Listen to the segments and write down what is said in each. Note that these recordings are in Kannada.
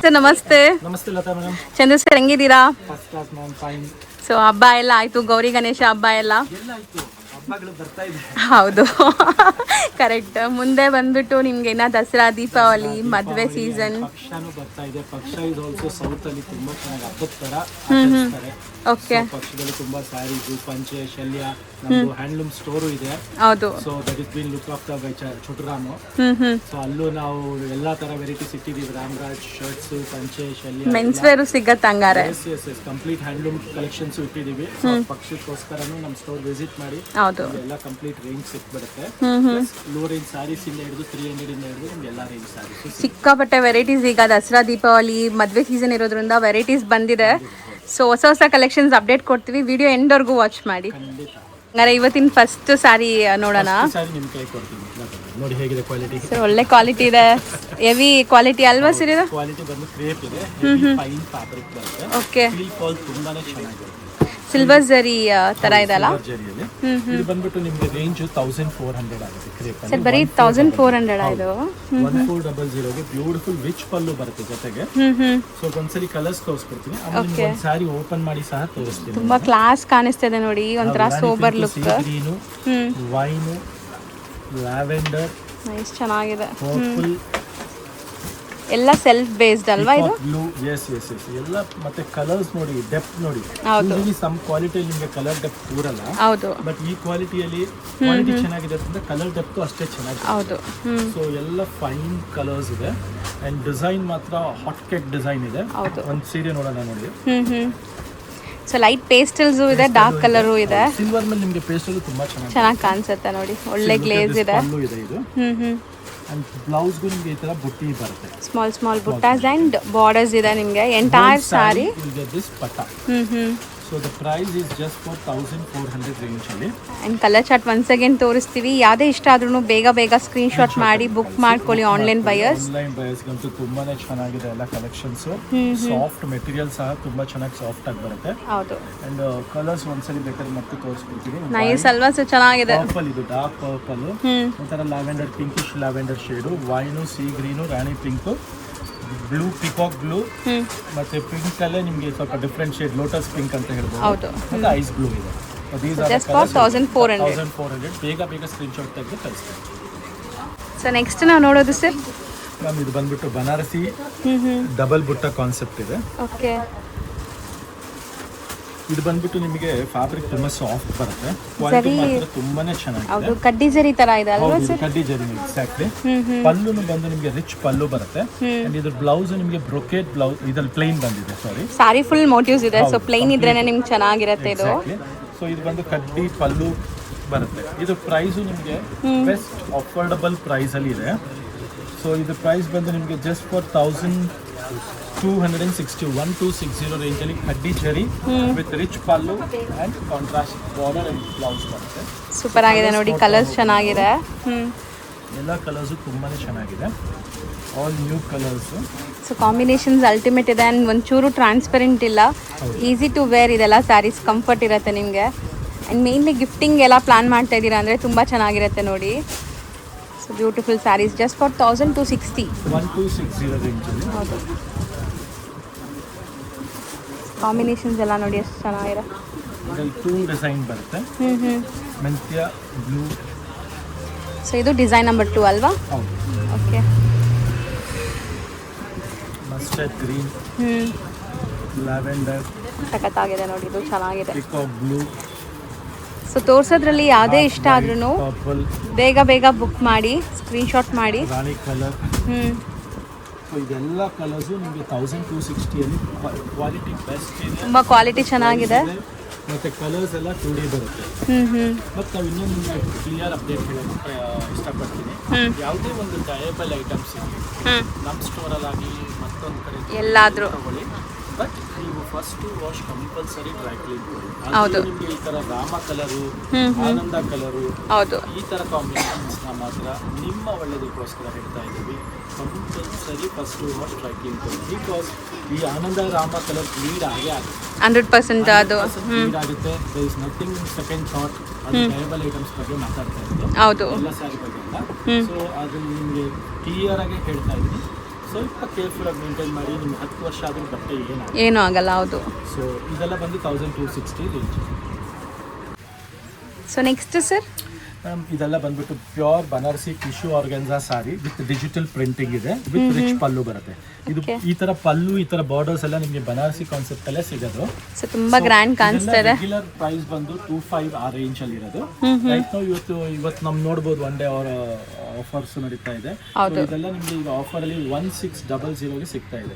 ಸರ್ ನಮಸ್ತೆ. ನಮಸ್ತೆ ಲತಾ ಮೇಡಮ್. ಚಂದ್ರ ಸರ್ ಹೆಂಗಿದ್ದೀರಾ? First class ma'am, fine. So ಹಬ್ಬ ಎಲ್ಲ ಆಯ್ತು, ಗೌರಿ ಗಣೇಶ ಹಬ್ಬ ಎಲ್ಲ ಹಬ್ಬಗಳು ಬರ್ತಾ ಇದೆ. ಹೌದು ಕರೆಕ್ಟ್. ಮುಂದೆ ಬಂದ್ಬಿಟ್ಟು ನಿಮ್ಗೆ ಇನ್ನ ದಸರಾ, ದೀಪಾವಳಿ, ಮದ್ವೆ ಸೀಸನ್ ಪಕ್ಷನೂ ಬರ್ತಾ ಇದೆ. ಪಕ್ಷ ಇಸ್ ಆಲ್ಸೋ ಸೌತ್ ಅಲ್ಲಿ ತುಂಬಾ ಚೆನ್ನಾಗಿ ಹಬ್ಬದ ತರ ಆಚರಿಸ್ತಾರೆ. ಓಕೆ. ಪಕ್ಷದಲ್ಲಿ ತುಂಬಾ ಸ್ಯಾರೀಸ್, ಪಂಚೆ, ಶಲ್ಯ, ನಮ್ದು ಹ್ಯಾಂಡ್ಲೂಮ್ ಸ್ಟೋರು ಇದೆ. ಹೌದು. So that is been look after by Choturam. So ಅಲ್ಲೂ ನಾವು ಎಲ್ಲಾ ತರ ವೆರೈಟೀಸ್ ಇಟ್ಟಿದ್ದೀವಿ. ರಾಮ್ರಾಜ್ ಶರ್ಟ್ಸ್, ಪಂಚೆ, ಶಲ್ಯ, ಮೆನ್ಸ್ ವೇರ್ ಸಿಗತ್ತೆ ಹಂಗಾರೆ? ಕಂಪ್ಲೀಟ್ ಹ್ಯಾಂಡ್ಲೂಮ್ ಕಲೆಕ್ಷನ್ಸ್ ಇಟ್ಟಿದ್ದೀವಿ. ಪಕ್ಷಕ್ಕೋಸ್ಕರನು ನಮ್ಮ ಸ್ಟೋರ್ ವಿಸಿಟ್ ಮಾಡಿ. ಹೌದು. ಎಲ್ಲ ಕಂಪ್ಲೀಟ್ ರೇಂಜ್ ಸಿಕ್ಬಿಡುತ್ತೆ. ಲೋ ರೇಂಜ್ ಸ್ಯಾರೀಸ್ ಇಂದ ಹಿಡಿದು 300 ಇಂದ ಹಿಡಿದು ನಿಮ್ಗೆ ಎಲ್ಲ ರೇಂಜ್ ಸ್ಯಾರೀಸ್ ಸಿಕ್ಕಾಪಟ್ಟೆ ವೆರೈಟೀಸ್. ಈಗ ದಸರಾ, ದೀಪಾವಳಿ, ಮದ್ವೆ ಸೀಸನ್ ಇರೋದ್ರಿಂದ ವೆರೈಟೀಸ್ ಬಂದಿದೆ. ಸೊ ಹೊಸ ಹೊಸ ಕಲೆಕ್ಷನ್ಸ್ ಅಪ್ಡೇಟ್ ಕೊಡ್ತೀವಿ. ವಿಡಿಯೋ ಎಂಡ್ವರೆಗೂ ವಾಚ್ ಮಾಡಿ. ಹಂಗಾರೆ ಇವತ್ತಿನ ಫಸ್ಟ್ ಸ್ಯಾರಿ ನೋಡೋಣ. ನೋಡಿ ಹೇಗಿದೆ ಕ್ವಾಲಿಟಿ. ಸರ್ ಒಳ್ಳೆ ಕ್ವಾಲಿಟಿ ಇದೆ, ಹೆವಿ ಕ್ವಾಲಿಟಿ ಅಲ್ವಾ ಸರ್ ಇದು? ಕ್ವಾಲಿಟಿ ಬಂದು ಕ್ರೇಪ್ ಇದೆ, ಫೈನ್ ಫ್ಯಾಬ್ರಿಕ್ ಬರುತ್ತೆ. ಓಕೆ. ಫೀಲ್ ಫಾಲ್ ತುಂಬಾನೇ ಚೆನ್ನಾಗಿದೆ. ಸಿಲ್ವರ್ ಜರಿ ತರ ಇದಲ್ಲ? ಇದು ಬಂದ್ಬಿಟ್ಟು ನಿಮಗೆ ರೇಂಜ್ 1400 ಆಗುತ್ತೆ ಕ್ರೇಪ್. ಸರ್ ಬರೀ 1400 ಇದು. 1400 ಗೆ ಬ್ಯೂಟಿಫುಲ್ ರಿಚ್ ಪಲ್ಲು ಬರುತ್ತೆ ಜೊತೆಗೆ. ಸೊ ಒಂದ್ಸರಿ ಕಲರ್ಸ್ ತೋರಿಸ್ಕೊಡ್ತೀನಿ, ಆಮೇಲೆ ಒಂದು ಸ್ಯಾರಿ ಓಪನ್ ಮಾಡಿ ಸಹ ತೋರಿಸ್ತೀನಿ. ತುಂಬಾ ಕ್ಲಾಸ್ ಕಾಣಿಸ್ತಿದೆ ನೋಡಿ, ಒಂಥರ sober look. Green, wine, lavender, nice, ಚೆನ್ನಾಗಿದೆ. ಪರ್ಪಲ್, ಎಲ್ಲ ಸೆಲ್ಫ್ ಬೇಸ್ಡ್ ಅಲ್ವಾ ಇದು? ಬ್ಲೂ, ಎಸ್ ಎಲ್ಲ. ಮತ್ತೆ ಕಲರ್ಸ್ ನೋಡಿ, ಡೆಪ್ತ್ ನೋಡಿ. ಸಮ್ ಕ್ವಾಲಿಟಿಯಲ್ಲಿ ನಿಮಗೆ ಕಲರ್ ಡೆಪ್ತ್ ಕೂರಲ್ಲ. ಹೌದು. ಬಟ್ ಈ ಕ್ವಾಲಿಟಿಯಲ್ಲಿ ಕ್ವಾಲಿಟಿ ಚೆನ್ನಾಗಿದೆ ಅಂದ್ರೆ ಕಲರ್ ಡೆಪ್ತ್ ಅಷ್ಟೇ ಚೆನ್ನಾಗಿದೆ. ಹೌದು. ಸೊ ಎಲ್ಲ ಫೈನ್ ಕಲರ್ಸ್ ಇದೆ ಅಂಡ್ ಡಿಸೈನ್ ಮಾತ್ರ ಹಾಟ್ ಕೇಕ್ ಡಿಸೈನ್ ಇದೆ. ಒಂದು ಸೀರೆ ನೋಡೋಣ ನೋಡಿ. ಸೊ ಲೈಟ್ ಪೇಸ್ಟಲ್ಸ್ ಇದೆ, ಡಾರ್ಕ್ ಕಲರ್ ಇದೆ. ಸಿಲ್ವರ್ ಮೇಲೆ ನಿಮಗೆ ಪೇಸ್ಟಲ್ ತುಂಬಾ ಚೆನ್ನಾಗಿ ಕಾಣಿಸುತ್ತೆ ನೋಡಿ, ಒಳ್ಳೆ ಗ್ಲೇಸ್ ಇದೆ. ಇದು ಅಂಡ್ ಬ್ಲೌಸ್ ಗೂ ನಿಮಗೆ ಈ ತರ ಬುಟ್ಟಿ ಬರುತ್ತೆ. ಸ್ಮಾಲ್ ಬುಟ್ಟಾಸ್ ಅಂಡ್ ಬಾರ್ಡರ್ಸ್ ಇದೆ ನಿಮಗೆ ಎಂಟೈರ್ ಸಾರಿ. ದಿಸ್ ಪಟ್ಟ. So the price is just for 1400 range ಅಲ್ಲಿ. And colour chart once again ತೋರಿಸ್ತೀವಿ. ಯಾವುದೇ ಇಷ್ಟ ಆದ್ರೂ ಬೇಗ ಸ್ಕ್ರೀನ್ ಶಾಟ್ ಮಾಡಿ ಬುಕ್ ಮಾಡ್ಕೊಳ್ಳಿ. ಆನ್ಲೈನ್ ಬಯರ್ಸ್ ಗಂತೂ ತುಂಬಾನೇ ಚೆನ್ನಾಗಿದೆ ಎಲ್ಲ ಕಲೆಕ್ಷನ್ಸ್. ಸಾಫ್ಟ್ ಮೆಟೀರಿಯಲ್ ಸಹ ತುಂಬಾ ಚೆನ್ನಾಗಿ ಸಾಫ್ಟ್ ಆಗಿ ಬರುತ್ತೆ. ಹೌದು. ಅಂಡ್ ಕಲರ್ಸ್ ಒಂದ್ಸಲಿ ಬೇಕಾದ್ರೆ ಮತ್ತೆ ತೋರಿಸ್ಕೊಡ್ತೀನಿ. ನೈಸ್ ಅಲ್ವಾ ಸರ್? ಚೆನ್ನಾಗಿದೆ. ಪರ್ಪಲ್, ಇದು ಡಾರ್ಕ್ ಪರ್ಪಲ್, ಒಂಥರ lavender, pinkish lavender shade, wine, sea green, rani pink, blue, peacock blue, ಮತ್ತೆ ಪಿಂಕ್ ಅಲ್ಲೇ ನಿಮಗೆ ಸ್ವಲ್ಪ ಡಿಫ್ರೆಂಟ್ ಶೇಡ್, ಲೋಟಸ್ ಪಿಂಕ್ ಅಂತ ಹೇಳ್ಬೋದು, ಮತ್ತೆ ಐಸ್ ಬ್ಲೂ ಇದೆ. Just for 1400. ಬೇಗ ಸ್ಕ್ರೀನ್ ಶಾಟ್ ತೆಗೆದು ಕಳಿಸ್ತೀನಿ. ಸೊ ನೆಕ್ಸ್ಟ್ ನಾವು ನೋಡೋದು ಸರ್ ಮ್ಯಾಮ್, ಇದು ಬಂದ್ಬಿಟ್ಟು ಬನಾರಸಿ ಡಬಲ್ ಬುಟ್ಟ ಕಾನ್ಸೆಪ್ಟ್ ಇದೆ. ಓಕೆ. ಇದು ಬಂದ್ಬಿಟ್ಟು ನಿಮಗೆ ಫ್ಯಾಬ್ರಿಕ್ ತುಂಬಾ ಸಾಫ್ಟ್ ಬರುತ್ತೆ, ಕ್ವಾಲಿಟಿ ಮಾತ್ರ ತುಂಬಾನೇ ಚೆನ್ನಾಗಿದೆ. ಹೌದು, ಕಡ್ಡಿ ಜರಿ ತರ ಇದೆ ಅಲ್ವಾ ಸರ್? ಕಡ್ಡಿ ಜರಿ ಎಕ್ಸಾಕ್ಟ್ಲಿ. ಪಲ್ಲುನು ಬಂದು ನಿಮಗೆ ರಿಚ್ ಪಲ್ಲು ಬರುತ್ತೆ. ಅಂಡ್ ಇದ್ರ ಬ್ಲೌಸ್ ನಿಮಗೆ ಬ್ರೊಕೇಡ್ ಬ್ಲೌಸ್, ಇದ್ರಲ್ಲಿ ಪ್ಲೇನ್ ಬಂದಿದೆ. ಸಾರಿ ಫುಲ್ ಮೋಟಿವ್ಸ್ ಇದೆ. ಸೊ ಪ್ಲೇನ್ ಇದ್ರೇನೆ ನಿಮ್ಗೆ ಚೆನ್ನಾಗಿರುತ್ತೆ ಇದು. ಸೊ ಇದು ಬಂದು ಕಡ್ಡಿ ಪಲ್ಲು ಬರುತ್ತೆ. ಇದು ಪ್ರೈಸು ನಿಮಗೆ ಬೆಸ್ಟ್ ಅಫೋರ್ಡಬಲ್ ಪ್ರೈಸ್ ಅಲ್ಲಿ ಇದೆ. ಸೊ ಇದು ಪ್ರೈಸ್ ಬಂದು ನಿಮಗೆ ಜಸ್ಟ್ ಫಾರ್ 1260 ರೇಂಜ್ ಅಲ್ಲಿ ಕಡ್ಡಿ zari with rich pallu and contrast border and blouse ಬರುತ್ತೆ. ಸೂಪರ್ ಆಗಿದೆ ನೋಡಿ, ಕಲರ್ಸ್ ಚೆನ್ನಾಗಿದೆ. ಎಲ್ಲ ಕಲರ್ಸು ತುಂಬಾನೇ ಚೆನ್ನಾಗಿದೆ, all new colours. So combinations ultimate ಇದೆ ಅಂಡ್ ಒಂಚೂರು ಟ್ರಾನ್ಸ್ಪರೆಂಟ್ ಇಲ್ಲ, ಈಸಿ ಟು ವೇರ್ ಇದೆಲ್ಲ ಸ್ಯಾರೀಸ್, ಕಂಫರ್ಟ್ ಇರುತ್ತೆ ನಿಮಗೆ. ಆ್ಯಂಡ್ ಮೇನ್ಲಿ ಗಿಫ್ಟಿಂಗ್ ಎಲ್ಲ ಪ್ಲಾನ್ ಮಾಡ್ತಾ ಇದ್ದೀರಾ ಅಂದರೆ ತುಂಬ ಚೆನ್ನಾಗಿರುತ್ತೆ ನೋಡಿ. So beautiful saris just for 1260 ರೇಂಜಲ್ಲಿ. ಹೌದು. ಕಾಂಬಿನೇಷನ್ಸ್ ಎಲ್ಲ ನೋಡಿ ಎಷ್ಟು ಚೆನ್ನಾಗಿದೆ. ಟೂ ಡಿಸೈನ್ ಬರುತ್ತೆ, ಮೆಂತ್ಯ ಬ್ಲೂ. ಸೊ ಇದು ಡಿಸೈನ್ ನಂಬರ್ 2 ಅಲ್ವಾ? ಓಕೆ. ಮಸ್ಟರ್ಡ್ ಗ್ರೀನ್, ಲ್ಯಾವೆಂಡರ್, ಸಖತ್ತಾಗಿದೆ ನೋಡಿ, ಇದು ಚೆನ್ನಾಗಿದೆ. Peacock blue. ಸೊ ತೋರ್ಸೋದ್ರಲ್ಲಿ ಯಾವುದೇ ಇಷ್ಟ ಆದ್ರೂ ಬೇಗ ಬುಕ್ ಮಾಡಿ, ಸ್ಕ್ರೀನ್ ಶಾಟ್ ಮಾಡಿ. ರಾಣಿ ಕಲರ್. ಸೊ ಇದೆಲ್ಲ ಕಲರ್ಸು ನಿಮಗೆ 1260 ಅಲ್ಲಿ ಕ್ವಾಲಿಟಿ ಬೆಸ್ಟ್ ಇದೆ, ತುಂಬ ಕ್ವಾಲಿಟಿ ಚೆನ್ನಾಗಿದೆ. ಮತ್ತೆ ಕಲರ್ಸ್ ಎಲ್ಲ 2D ಬರುತ್ತೆ. ಮತ್ತು ನಾವು ಇನ್ನೊಂದು ನಿಮಗೆ ಕ್ಲಿಯರ್ ಅಪ್ಡೇಟ್ ಹೇಳೋಕ್ಕೆ ಇಷ್ಟಪಡ್ತೀನಿ. ಯಾವುದೇ ಒಂದು ಡಯಬಲ್ ಐಟಮ್ಸ್ ಇರಲಿ ನಮ್ಮ ಸ್ಟೋರಲ್ಲಾಗಿ ಮತ್ತೊಂದು ಕಡೆ ಎಲ್ಲಾದರೂ ತಗೊಳ್ಳಿ, ಬಟ್ ನೀವು first wash compulsory dry clean ಮಾಡಿ. ಹೌದು. ನಿಮಗೆ ಈ ಥರ ರಾಮ ಕಲರು, ಆನಂದ ಕಲರು, ಹೌದು, ಈ ಥರ ಕಾಂಬಿನೇಷನ್ಸ್ನ ಮಾತ್ರ ನಿಮ್ಮ ಒಳ್ಳೆಯದಕ್ಕೋಸ್ಕರ ಹೇಳ್ತಾ ಇದ್ದೀವಿ. Compulsory first wash dry clean ಮಾಡಿ. ಬಿಕಾಸ್ ಈ ಆನಂದ ರಾಮ ಕಲರ್ ಬ್ಲೀಡ್ ಆಗೇ ಆಗುತ್ತೆ, 100% ಅದು ಬ್ಲೀಡ್ ಆಗುತ್ತೆ. There is nothing second thought. ಅದು ಡಯಬಲ್ ಐಟಮ್ಸ್ ಬಗ್ಗೆ ಮಾತಾಡ್ತಾ ಇರೋದು, ಹೌದು, ಎಲ್ಲ ಸ್ಯಾರಿ ಬಗ್ಗೆ ಅಲ್ಲ. ಸೊ ಅದು ನಿಮಗೆ ಕ್ಲಿಯರ್ ಆಗಿ ಹೇಳ್ತಾ ಇದ್ದೀನಿ. ಸ್ವಲ್ಪ ಕೇರ್ಫುಲ್ ಆಗಿ ಮೇಂಟೈನ್ ಮಾಡಿ. ನಿಮ್ಗೆ 10 ವರ್ಷ ಆದ್ರೂ ಬಟ್ಟೆ ಏನೂ ಆಗಲ್ಲ. ಹೌದು. ಸೊ ಇದೆಲ್ಲ ಬಂದು 1260 ರೇಂಜ್. ಸೊ ನೆಕ್ಸ್ಟ್ ಸರ್ ಇದೆಲ್ಲ ಬಂದ್ಬಿಟ್ಟು pure Banarasi tissue organza sorry with digital printing ಇದೆ, ವಿತ್ ರಿಚ್ ಪಲ್ಲು ಬರುತ್ತೆ. ಇದು ಈ ತರ ಪಲ್ಲು, ಈ ತರ ಬಾರ್ಡರ್ಸ್ ಎಲ್ಲ ನಿಮಗೆ ಬನಾರಸಿ ಕಾನ್ಸೆಪ್ಟ್ ಅಲ್ಲೇ ಸಿಗೋದು. ಸೊ ತುಂಬಾ ಗ್ರ್ಯಾಂಡ್ ಕಾಣಿಸ್ತಾ ಇದೆ. ರೆಗ್ಯುಲರ್ ಪ್ರೈಸ್ ಬಂದು 25 ಆ ರೇಂಜ್ ಅಲ್ಲಿ ಇರೋದು. ರೈಟ್ ನಾವು ಇವತ್ತು ನಮ್ ನೋಡ್ಬೋದು ಒನ್ ಡೇ ಅವರ ಆಫರ್ಸ್ ನಡೀತಾ ಇದೆ. ಇದೆಲ್ಲ ನಿಮ್ಗೆ ಈಗ ಆಫರ್ ಅಲ್ಲಿ 1600 ಗೆ ಸಿಗ್ತಾ ಇದೆ.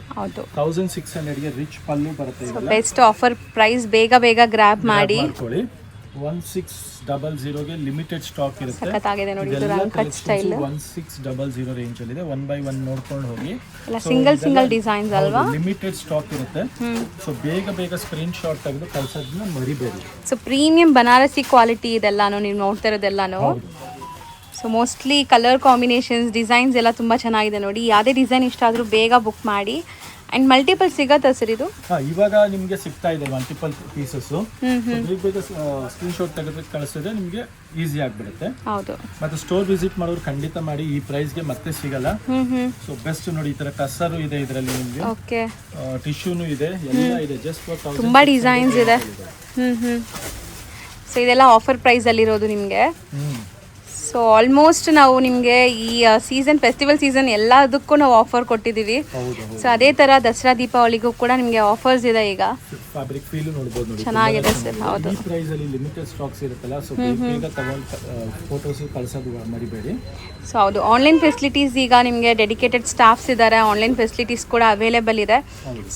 1600 ಗೆ ರಿಚ್ ಪಲ್ಲು ಬರುತ್ತೆ. ಬೆಸ್ಟ್ ಆಫರ್ ಪ್ರೈಸ್, ಬೇಗ ಗ್ರಾಬ್ ಮಾಡಿ. 1600 ಗೆ ಲಿಮಿಟೆಡ್ ಸ್ಟಾಕ್ ಇರುತ್ತೆ. ಸಖತ್ತಾಗಿದೆ ನೋಡಿ ಇದು ರಂಕಟ್ ಸ್ಟೈಲ್. 1600 ರೇಂಜ್ ಅಲ್ಲಿ ಇದೆ. 1 by 1 ನೋಡ್ಕೊಂಡು ಹೋಗಿ. ಎಲ್ಲ ಸಿಂಗಲ್ ಡಿಸೈನ್ಸ್ ಅಲ್ವಾ? ಲಿಮಿಟೆಡ್ ಸ್ಟಾಕ್ ಇರುತ್ತೆ. ಸೊ ಬೇಗ ಸ್ಕ್ರೀನ್ ಶಾಟ್ ತೆಗೆದು ಕಳ್ಸೋದನ್ನ ಮರಿಬೇಡಿ. ಸೊ ಪ್ರೀಮಿಯಂ ಬನಾರಸಿ ಕ್ವಾಲಿಟಿ ಇದೆಲ್ಲಾನು ನೀವು ನೋಡ್ತಾ ಇರೋದೆಲ್ಲಾನು. So mostly colour combinations, designs ಎಲ್ಲ ತುಂಬ ಚೆನ್ನಾಗಿದೆ ನೋಡಿ. ಯಾವುದೇ ಡಿಸೈನ್ ಇಷ್ಟ ಆದರೂ ಬೇಗ ಬುಕ್ ಮಾಡಿ. ಅಂಡ್ ಮಲ್ಟಿಪಲ್ ಸಿಗತ್ತಾ ಸರ್ ಇದು? ಇವಾಗ ನಿಮಗೆ ಸಿಗ್ತಾ ಇದೆ ಮಲ್ಟಿಪಲ್ ಪೀಸಸ್. ಬೇಗ ಸ್ಕ್ರೀನ್ ಶಾಟ್ ತೆಗೆದು ಕಳಿಸಿದ್ರೆ ನಿಮಗೆ ಈಸಿ ಆಗಿಬಿಡುತ್ತೆ. ಹೌದು. ಮತ್ತೆ ಸ್ಟೋರ್ ವಿಸಿಟ್ ಮಾಡೋರು ಖಂಡಿತ ಮಾಡಿ, ಈ ಪ್ರೈಸ್ಗೆ ಮತ್ತೆ ಸಿಗಲ್ಲ. ಸೊ ಬೆಸ್ಟ್ ನೋಡಿ, ಈ ತರ ಕಸರು ಇದೆ ಇದರಲ್ಲಿ ನಿಮಗೆ. ಓಕೆ. ಟಿಶ್ಯೂನು ಇದೆ, ಎಲ್ಲ ಇದೆ. ಜಸ್ಟ್ ಫಾರ್ ತುಂಬಾ ಡಿಸೈನ್ಸ್ ಇದೆ. ಸೊ ಇದೆಲ್ಲ ಆಫರ್ ಪ್ರೈಸ್ ಅಲ್ಲಿ ಇರೋದು ನಿಮಗೆ. ಸೊ ಆಲ್ಮೋಸ್ಟ್ ನಾವು ನಿಮಗೆ ಈ ಸೀಸನ್, ಫೆಸ್ಟಿವಲ್ ಸೀಸನ್ ಎಲ್ಲದಕ್ಕೂ ನಾವು ಆಫರ್ ಕೊಟ್ಟಿದ್ದೀವಿ. ಸೊ ಅದೇ ಥರ ದಸರಾ ದೀಪಾವಳಿಗೂ ಕೂಡ ನಿಮಗೆ ಆಫರ್ಸ್ ಇದೆ ಈಗ. ಫ್ಯಾಬ್ರಿಕ್ ಫೀಲ್ ನೋಡಬಹುದು ನೋಡಿ, ಚೆನ್ನಾಗಿದೆ ಸರ್. ಹೌದು. ಈ ಪ್ರೈಸ್ ಅಲ್ಲಿ ಲಿಮಿಟೆಡ್ ಸ್ಟಾಕ್ಸ್ ಇರುತ್ತಲ್ಲ, ಸೊ ಬೇಗ ತಗೊಂಡು ಫೋಟೋಸ್ ಕಳಿಸೋದು ಮರಿಬೇಡಿ. ಸೊ ಹೌದು, ಆನ್ಲೈನ್ ಫೆಸಿಲಿಟೀಸ್ ಈಗ ನಿಮಗೆ ಡೆಡಿಕೇಟೆಡ್ ಸ್ಟಾಫ್ಸ್ ಇದ್ದಾರೆ. ಆನ್ಲೈನ್ ಫೆಸಿಲಿಟೀಸ್ ಕೂಡ ಅವೈಲೇಬಲ್ ಇದೆ.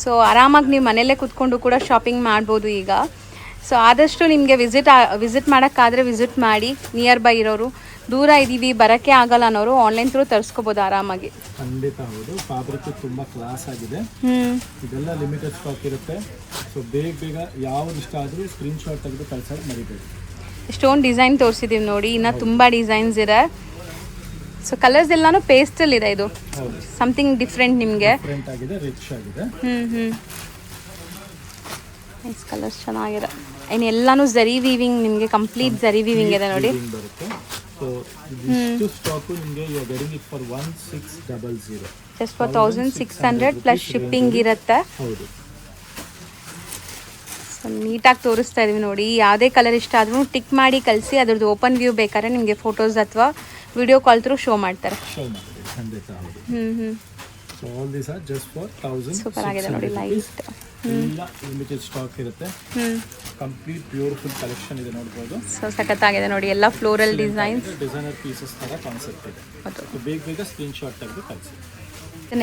ಸೊ ಆರಾಮಾಗಿ ನೀವು ಮನೆಯಲ್ಲೇ ಕೂತ್ಕೊಂಡು ಕೂಡ ಶಾಪಿಂಗ್ ಮಾಡ್ಬೋದು ಈಗ. ಸೊ ಆದಷ್ಟು ನಿಮಗೆ ವಿಸಿಟ್ ಮಾಡೋಕ್ಕಾದರೆ ವಿಸಿಟ್ ಮಾಡಿ. ನಿಯರ್ ಬೈ ಇರೋರು, ದೂರ ಇದ್ದೀವಿ ಬರೋಕ್ಕೆ ಆಗಲ್ಲ ಅನ್ನೋರು ಆನ್ಲೈನ್ ಥ್ರೂ ತರಿಸ್ಕೋಬೋದು ಆರಾಮಾಗಿ. ಖಂಡಿತ ಹೌದು. ಫ್ಯಾಬ್ರಿಕ್ ತುಂಬಾ ಕ್ಲಾಸ್ ಆಗಿದೆ. ಇದೆಲ್ಲ ಲಿಮಿಟೆಡ್ ಸ್ಟಾಕ್ ಇರುತ್ತೆ. ಸೊ ಬೇಗ ಯಾವ್ದು ಇಷ್ಟ ಆದರೂ ಸ್ಕ್ರೀನ್ ಶಾಟ್ ತೆಗೆದು ಕಳ್ಸೋದು ಮರಿಬೇಡಿ. ಇಷ್ಟೊಂದು ಡಿಸೈನ್ ತೋರಿಸಿದ್ದೀವಿ ನೋಡಿ, ಇನ್ನು ತುಂಬ ಡಿಸೈನ್ಸ್ ಇದೆ. ಸೊ ಕಲರ್ಸ್ ಎಲ್ಲಾನು ಪೇಸ್ಟಲ್ ಇದೆ. ಇದು ಸಮಥಿಂಗ್ ಡಿಫ್ರೆಂಟ್ ನಿಮಗೆ. ಡಿಫ್ರೆಂಟ್ ಆಗಿದೆ, ರಿಚ್ ಆಗಿದೆ. ನೈಸ್ ಕಲರ್ಸ್ ಚೆನ್ನಾಗಿದೆ. ಇನ್ನು ಎಲ್ಲಾನು ಝರಿ ವೀವಿಂಗ್, ನಿಮಗೆ ಕಂಪ್ಲೀಟ್ ಝರಿ ವೀವಿಂಗ್ ಇದೆ ನೋಡಿ. ಬರುತ್ತೆ. ಸೊ ಇಷ್ಟು ಸ್ಟಾಕ್ ನಿಮಗೆ you are getting it for 1600. Just for 1600 plus shipping ಇರುತ್ತೆ. ಹೌದು. ಸೊ ನೀಟಾಗಿ ತೋರಿಸ್ತಾ ಇದೀವಿ ನೋಡಿ. ಯಾವುದೇ ಕಲರ್ ಇಷ್ಟ ಆದ್ರೂ ಟಿಕ್ ಮಾಡಿ ಕಳಿಸಿ. ಅದ್ರದ್ದು ಓಪನ್ ವ್ಯೂ ಬೇಕಾದ್ರೆ ನಿಮಗೆ ಫೋಟೋಸ್ ಅಥವಾ ವಿಡಿಯೋ ಕಾಲ್ ಥ್ರೂ ಶೋ ಮಾಡ್ತಾರೆ. ಖಂಡಿತ ಹೌದು. So all these are just for 1600. Super ಆಗಿದೆ ನೋಡಿ. ಲೈಟ್ ಎಲ್ಲ ಲಿಮಿಟೆಡ್ ಸ್ಟಾಕ್ ಇರುತ್ತೆ. ಕಂಪ್ಲೀಟ್ ಬ್ಯೂಟಿಫುಲ್ ಕಲೆಕ್ಷನ್ ಇದೆ ನೋಡ್ಬೋದು. ಸೊ ಸಖತ್ತಾಗಿದೆ ನೋಡಿ. ಎಲ್ಲ ಫ್ಲೋರಲ್ ಡಿಸೈನ್ಸ್, ಡಿಸೈನರ್ ಪೀಸಸ್ ತರ ಕಾನ್ಸೆಪ್ಟ್ ಇದೆ. ಸೊ ಬೇಗ ಸ್ಕ್ರೀನ್ ಶಾಟ್ ತೆಗೆದು ಕಳಿಸಿ.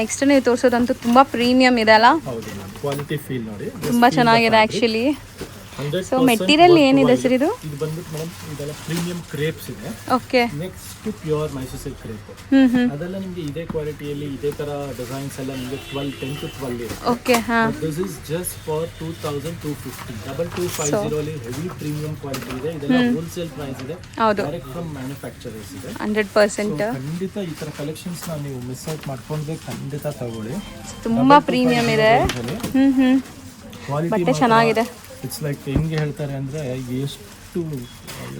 ನೆಕ್ಸ್ಟ್ ನೀವು ತೋರಿಸೋದಂತೂ ತುಂಬಾ ಪ್ರೀಮಿಯಂ ಇದೆ ಅಲ್ಲ? ಹೌದು ಮ್ಯಾಮ್. ಕ್ವಾಲಿಟಿ ಫೀಲ್ ನೋಡಿ, ತುಂಬಾ ಚೆನ್ನಾಗಿದೆ ಆಕ್ಚುಲಿ. ಸೊ ಮೆಟೀರಿಯಲ್ ಏನಿದೆ ಸರ್ ಇದು? ಇದು ಬಂದ್ಬಿಟ್ಟು ಮೇಡಮ್ ಇದೆಲ್ಲ ಪ್ರೀಮಿಯಂ ಕ್ರೇಪ್ಸ್ ಇದೆ. Okay. Next pure Mysuru silk crepe. ಅದೆಲ್ಲ ನಿಮಗೆ ಇದೇ ಕ್ವಾಲಿಟಿಯಲ್ಲಿ ಇದೇ ತರ ಡಿಸೈನ್ಸ್ ಎಲ್ಲ ನಿಮಗೆ 10 to 12 ಇದೆ. ಓಕೆ. ಹಾ. This is just for 2250. 2250 ಅಲ್ಲಿ ಹೆವಿ ಪ್ರೀಮಿಯಂ ಕ್ವಾಲಿಟಿ ಇದೆ. ಇದೆಲ್ಲ ಹೋಲ್ಸೇಲ್ ಪ್ರೈಸ್ ಇದೆ. ಹೌದು. ಡೈರೆಕ್ಟ್ ಫ್ರಮ್ ಮ್ಯಾನುಫ್ಯಾಕ್ಚರರ್ಸ್ ಇದೆ. 100%. ಖಂಡಿತ ಈ ತರ ಕಲೆಕ್ಷನ್ಸ್ ನ ನೀವು ಮಿಸ್ ಔಟ್ ಮಾಡ್ಕೊಂಡ್ರೆ ಖಂಡಿತ ತಗೊಳ್ಳಿ. ತುಂಬಾ ಪ್ರೀಮಿಯಂ ಇದೆ. ಕ್ವಾಲಿಟಿ ಬಟ್ಟೆ ಚೆನ್ನಾಗಿದೆ. ಇಟ್ಸ್ ಲೈಕ್ ಹೆಂಗೆ ಹೇಳ್ತಾರೆ ಅಂದ್ರೆ ಎಷ್ಟು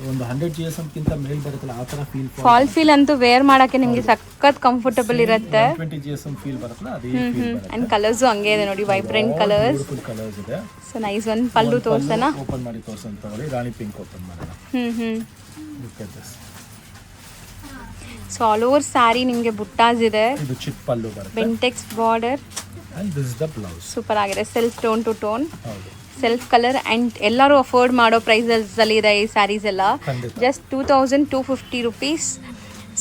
ಒಂದು 100 GSM ಕಿಂತ ಮೇಲ್ ಬರುತ್ತಲ್ಲ ಆ ತರ ಫಾಲ್ ಫೀಲ್ ಅಂತೂ ವೇರ್ ಮಾಡಕ್ಕೆ ನಿಮಗೆ ಸಖತ್ ಕಂಫರ್ಟಬಲ್ ಇರುತ್ತೆ. 20 GSM ಫೀಲ್ ಬರುತ್ತಲ್ಲ ಅದೇ ಫೀಲ್ ಬರುತ್ತೆ. ಅಂಡ್ ಕಲರ್ಸ್ ಹಂಗೆ ಇದೆ ನೋಡಿ, ವೈಬ್ರೆಂಟ್ ಕಲರ್ಸ್. ಬ್ಯೂಟಿಫುಲ್ ಕಲರ್ಸ್ ಇದೆ. So nice. ಒಂದು ಪಲ್ಲು ತೋರ್ಸೋಣ. ಓಪನ್ ಮಾಡಿ ತೋರ್ಸೋಣ ತಗೊಳ್ಳಿ. ರಾಣಿ ಪಿಂಕ್ ಓಪನ್ ಮಾಡೋಣ. Look at this. So all over sari ನಿಮಗೆ ಬುಟ್ಟಾಸ್ ಇದೆ. ಇದು ಚಿಪ್ ಪಲ್ಲು ಬರುತ್ತೆ. Bentex border. And this is the blouse. Super ಆಗಿದೆ. Self tone to tone. ಹೌದು. ಸೆಲ್ಫ್ ಕಲರ್ ಅಂಡ್ ಎಲ್ಲರೂ ಅಫೋರ್ಡ್ ಮಾಡೋ ಪ್ರೈಸಸ್ ಅಲ್ಲಿ ಇದೆ ಈ ಸ್ಯಾರೀಸ್ ಎಲ್ಲ. Just 2250 rupees.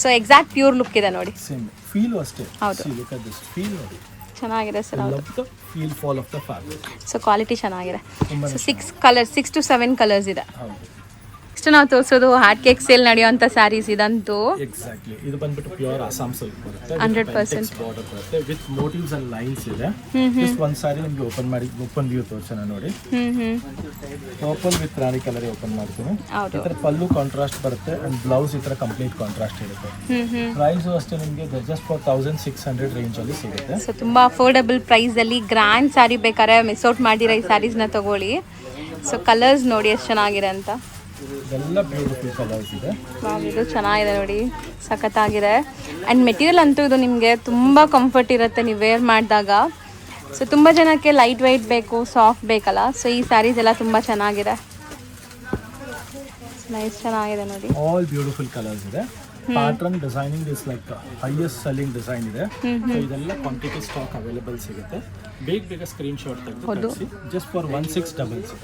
So exact pure look ಇದೆ ನೋಡಿ. ಸೇಮ್ ಫೀಲ್ ಅಷ್ಟೇ. ಹೌದು. ಲುಕ್ ಅಟ್ ದಿಸ್ ಫೀಲ್ ನೋಡಿ. ಚೆನ್ನಾಗಿದೆ ಸರ್. ಹೌದು. Feel fall of the fabric. So quality ಚೆನ್ನಾಗಿದೆ. ಸೊ 6 to 7 ಕಲರ್ಸ್ ಇದೆ. ಹೌದು. ನೆಕ್ಸ್ಟ್ ನಾವು ತೋರಿಸೋದು ಹಾಟ್ ಕೇಕ್ ಸೇಲ್ ನಡೆಯುವಂಥ ಸ್ಯಾರೀಸ್ ಇದಂತೂ. ಎಕ್ಸಾಕ್ಟ್ಲಿ. ಇದು ಬಂದ್ಬಿಟ್ಟು ಪ್ಯೂರ್ ಅಸ್ಸಾಂ ಸಿಲ್ಕ್ ಬರುತ್ತೆ. 100% ಬಾರ್ಡರ್ ಬರುತ್ತೆ ವಿತ್ ಮೋಟಿವ್ಸ್ ಅಂಡ್ ಲೈನ್ಸ್ ಇದೆ. ಜಸ್ಟ್ ಒಂದು ಸಾರಿ ನಿಮಗೆ ಓಪನ್ ಮಾಡಿ ಓಪನ್ ವ್ಯೂ ತೋರಿಸೋಣ ನೋಡಿ. Open with Rani colour open ಮಾಡ್ತೀನಿ. ಈ ತರ ಪಲ್ಲು ಕಾಂಟ್ರಾಸ್ಟ್ ಬರುತ್ತೆ ಅಂಡ್ ಬ್ಲೌಸ್ ಈ ತರ ಕಂಪ್ಲೀಟ್ ಕಾಂಟ್ರಾಸ್ಟ್ ಇರುತ್ತೆ. ಪ್ರೈಸ್ ಅಷ್ಟೇ ನಿಮಗೆ ಜಸ್ಟ್ ಫಾರ್ 1600 ರೇಂಜ್ ಅಲ್ಲಿ ಸಿಗುತ್ತೆ. ಸೊ ತುಂಬಾ ಅಫೋರ್ಡಬಲ್ ಪ್ರೈಸ್ ಅಲ್ಲಿ ಗ್ರ್ಯಾಂಡ್ ಸ್ಯಾರಿ ಬೇಕಾದ್ರೆ ಮಿಸ್ ಔಟ್ ಮಾಡಿರೋ ಈ ಸ್ಯಾರೀಸ್ನ ತಗೊಳ್ಳಿ. ಸೊ ಕಲರ್ಸ್ ನೋಡಿ ಎಷ್ಟು ಚೆನ್ನಾಗಿದೆ ಅಂತ. ಇದೆಲ್ಲ ಬ್ಯೂಟಿಫುಲ್ ಕಲರ್ಸ್ ಇದೆ. ವಾವ್, ಇದು ಚೆನ್ನಾಗಿದೆ ನೋಡಿ, ಸಖತ್ತಾಗಿದೆ. ಆ್ಯಂಡ್ ಮೆಟೀರಿಯಲ್ ಅಂತೂ ಇದು ನಿಮಗೆ ತುಂಬ ಕಂಫರ್ಟ್ ಇರುತ್ತೆ ನೀವು ವೇರ್ ಮಾಡಿದಾಗ. ಸೊ ತುಂಬ ಜನಕ್ಕೆ ಲೈಟ್ ವೆಯ್ಟ್ ಬೇಕು, ಸಾಫ್ಟ್ ಬೇಕಲ್ಲ, ಸೊ ಈ ಸ್ಯಾರೀಸ್ ಎಲ್ಲ ತುಂಬ ಚೆನ್ನಾಗಿದೆ. ನೈಸ್, ಚೆನ್ನಾಗಿದೆ ನೋಡಿ. ಆಲ್ ಬ್ಯೂಟಿಫುಲ್ ಕಲರ್ಸ್ ಇದೆ. Pattern designing is like highest selling design ಇದೆ. ಸೊ ಇದೆಲ್ಲ ಕ್ವಾಂಟಿಟಿ ಸ್ಟಾಕ್ ಅವೈಲೇಬಲ್ ಸಿಗುತ್ತೆ. ಬೇಗ ಸ್ಕ್ರೀನ್ ಶಾಟ್ ತೆಗೆದು ಜಸ್ಟ್ ಫಾರ್ 1600.